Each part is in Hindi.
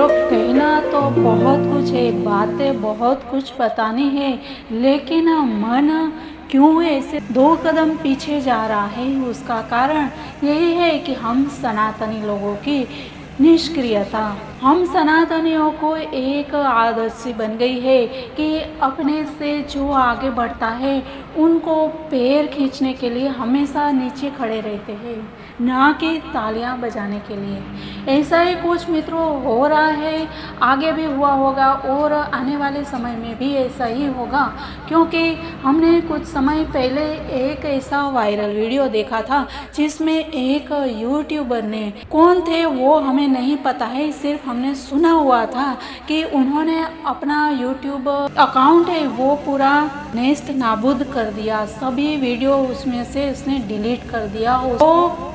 कहना तो बहुत कुछ है, बातें बहुत कुछ बतानी है, लेकिन मन क्यों ऐसे दो कदम पीछे जा रहा है? उसका कारण यही है कि हम सनातनी लोगों की निष्क्रियता, हम सनातनियों को एक आदत सी बन गई है कि अपने से जो आगे बढ़ता है उनको पैर खींचने के लिए हमेशा नीचे खड़े रहते हैं, ना कि तालियां बजाने के लिए। ऐसा ही कुछ मित्रों हो रहा है, आगे भी हुआ होगा और आने वाले समय में भी ऐसा ही होगा, क्योंकि हमने कुछ समय पहले एक ऐसा वायरल वीडियो देखा था जिसमें एक यूट्यूबर ने, कौन थे वो हमें नहीं पता है, सिर्फ हमने सुना हुआ था कि उन्होंने अपना यूट्यूब अकाउंट है वो पूरा नेस्त नाबूद कर दिया, सभी वीडियो उसमें से उसने डिलीट कर दिया। वो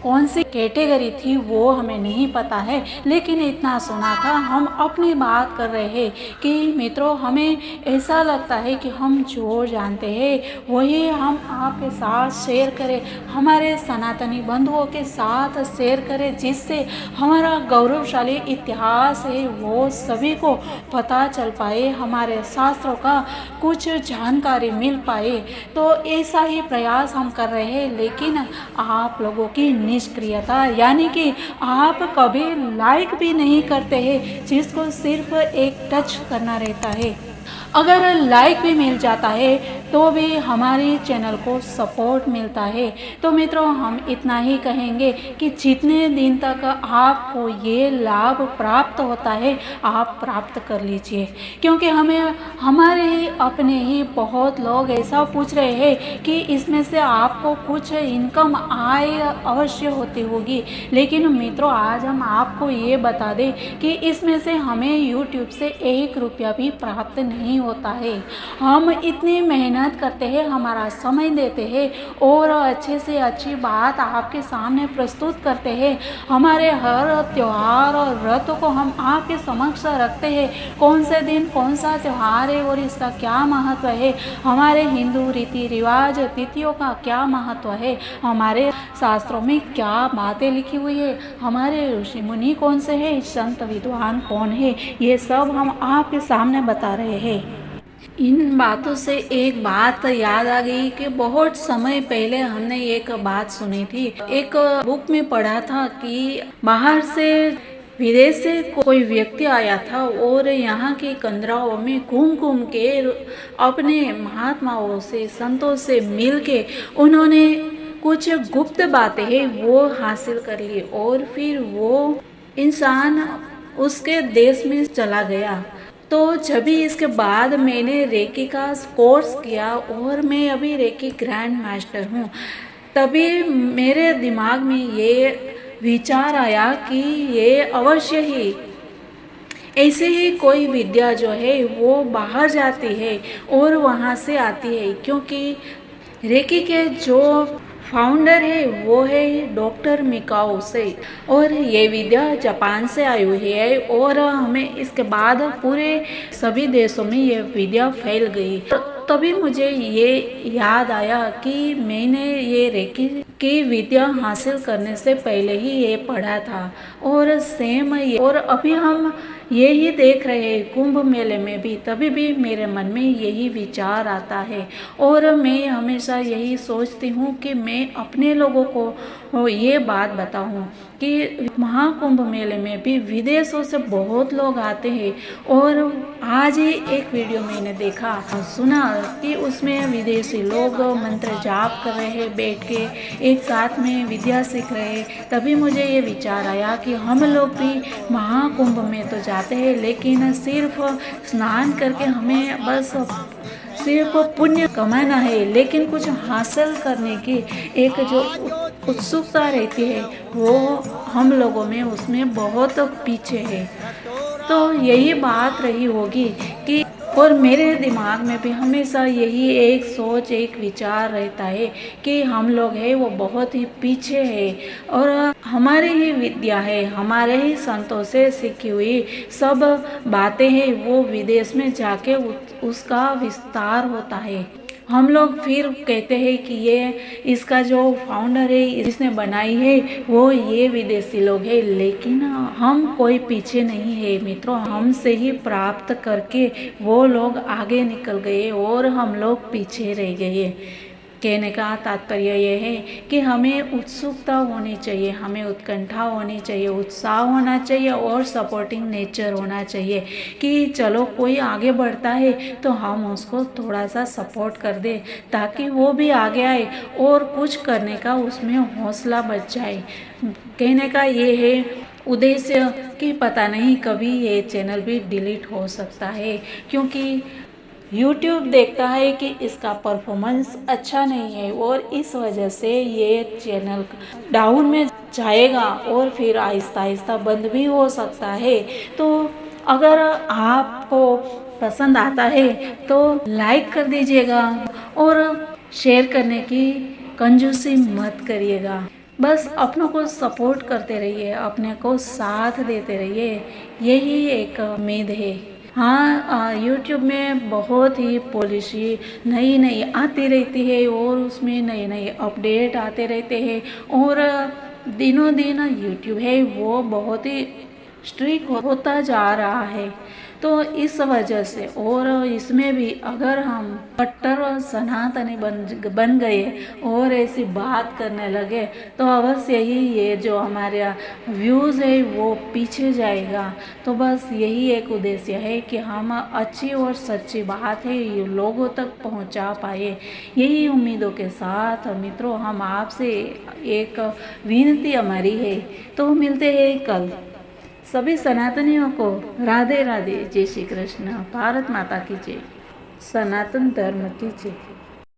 कौन सी कैटेगरी थी वो हमें नहीं पता है, लेकिन इतना सुना था। हम अपनी बात कर रहे हैं कि मित्रों, हमें ऐसा लगता है कि हम जो जानते हैं वही हम आपके साथ शेयर करें, हमारे सनातनी बंधुओं के साथ शेयर करें, जिससे हमारा गौरवशाली इतिहास है वो सभी को पता चल पाए, हमारे शास्त्रों का कुछ जानकारी मिल पाए। तो ऐसा ही प्रयास हम कर रहे हैं, लेकिन आप लोगों की निष्क्रियता, यानी कि आप कभी लाइक भी नहीं करते हैं, जिसको सिर्फ एक टच करना रहता है। अगर लाइक भी मिल जाता है तो भी हमारे चैनल को सपोर्ट मिलता है। तो मित्रों, हम इतना ही कहेंगे कि जितने दिन तक आपको ये लाभ प्राप्त होता है आप प्राप्त कर लीजिए, क्योंकि हमें हमारे ही अपने ही बहुत लोग ऐसा पूछ रहे हैं कि इसमें से आपको कुछ इनकम आय अवश्य होती होगी, लेकिन मित्रों आज हम आपको ये बता दें कि इसमें से हमें यूट्यूब से 1 रुपया भी प्राप्त नहीं होता है। हम इतनी मेहनत करते हैं, हमारा समय देते हैं और अच्छे से अच्छी बात आपके सामने प्रस्तुत करते हैं, हमारे हर त्यौहार और व्रतों को हम आपके समक्ष रखते हैं, कौन से दिन कौन सा त्यौहार है और इसका क्या महत्व है, हमारे हिंदू रीति रिवाज तिथियों का क्या महत्व है, हमारे शास्त्रों में क्या बातें लिखी हुई है, हमारे ऋषि मुनि कौन से हैं, संत विद्वान कौन है, ये सब हम आपके सामने बता रहे हैं। इन बातों से एक बात याद आ गई कि बहुत समय पहले हमने एक बात सुनी थी, एक बुक में पढ़ा था कि बाहर से विदेश से कोई व्यक्ति आया था और यहाँ की कंदराओं में घूम घूम के अपने महात्माओं से, संतों से मिल के उन्होंने कुछ गुप्त बातें हैं वो हासिल कर ली और फिर वो इंसान उसके देश में चला गया। तो जब भी इसके बाद मैंने रेकी का कोर्स किया और मैं अभी रेकी ग्रैंड मास्टर हूँ, तभी मेरे दिमाग में ये विचार आया कि ये अवश्य ही ऐसे ही कोई विद्या जो है वो बाहर जाती है और वहाँ से आती है, क्योंकि रेकी के जो फाउंडर है वो है डॉक्टर मिकाओ से और ये विद्या जापान से आई हुई है और हमें इसके बाद पूरे सभी देशों में ये विद्या फैल गई। तभी मुझे ये याद आया कि मैंने ये रेकी की विद्या हासिल करने से पहले ही ये पढ़ा था और सेम ये, और अभी हम यही देख रहे हैं कुंभ मेले में भी, तभी भी मेरे मन में यही विचार आता है और मैं हमेशा यही सोचती हूँ कि मैं अपने लोगों को ये बात बताऊँ कि महाकुंभ मेले में भी विदेशों से बहुत लोग आते हैं। और आज ही एक वीडियो मैंने देखा, सुना कि उसमें विदेशी लोग मंत्र जाप कर रहे हैं, बैठ के एक साथ में विद्या सीख रहे हैं। तभी मुझे ये विचार आया कि हम लोग भी महाकुंभ में तो जाते हैं, लेकिन सिर्फ स्नान करके हमें बस सिर्फ पुण्य कमाना है, लेकिन कुछ हासिल करने की एक जो उत्सुकता रहती है वो हम लोगों में उसमें बहुत पीछे है। तो यही बात रही होगी कि, और मेरे दिमाग में भी हमेशा यही एक सोच, एक विचार रहता है कि हम लोग हैं वो बहुत ही पीछे है और हमारी ही विद्या है, हमारे ही संतों से सीखी हुई सब बातें हैं वो विदेश में जाके उसका विस्तार होता है। हम लोग फिर कहते हैं कि ये इसका जो फाउंडर है, इसने बनाई है, वो ये विदेशी लोग हैं। लेकिन हम कोई पीछे नहीं है मित्रों, हमसे ही प्राप्त करके वो लोग आगे निकल गए और हम लोग पीछे रह गए। कहने का तात्पर्य यह है कि हमें उत्सुकता होनी चाहिए, हमें उत्कंठा होनी चाहिए, उत्साह होना चाहिए और सपोर्टिंग नेचर होना चाहिए कि चलो कोई आगे बढ़ता है तो हम उसको थोड़ा सा सपोर्ट कर दें ताकि वो भी आगे आए और कुछ करने का उसमें हौसला बच जाए। कहने का ये है उद्देश्य कि पता नहीं कभी ये चैनल भी डिलीट हो सकता है, क्योंकि यूट्यूब देखता है कि इसका परफॉर्मेंस अच्छा नहीं है और इस वजह से ये चैनल डाउन में जाएगा और फिर आहिस्ता आहिस्ता बंद भी हो सकता है। तो अगर आपको पसंद आता है तो लाइक कर दीजिएगा और शेयर करने की कंजूसी मत करिएगा। बस अपनों को सपोर्ट करते रहिए, अपने को साथ देते रहिए, यही एक उम्मीद है। हाँ, यूट्यूब में बहुत ही पॉलिसी नई नई आती रहती है और उसमें नए नए अपडेट आते रहते हैं और दिनों दिन यूट्यूब है वो बहुत ही स्ट्रिक्ट होता जा रहा है। तो इस वजह से और इसमें भी अगर हम कट्टर सनातनी बन गए और ऐसी बात करने लगे तो अवश्य ही ये जो हमारे व्यूज़ है वो पीछे जाएगा। तो बस यही एक उद्देश्य है कि हम अच्छी और सच्ची बात है ये लोगों तक पहुंचा पाए। यही उम्मीदों के साथ मित्रों हम आपसे एक विनती हमारी है। तो मिलते हैं कल। सभी सनातनियों को राधे राधे, जय श्री कृष्ण, भारत माता की जय, सनातन धर्म की जय।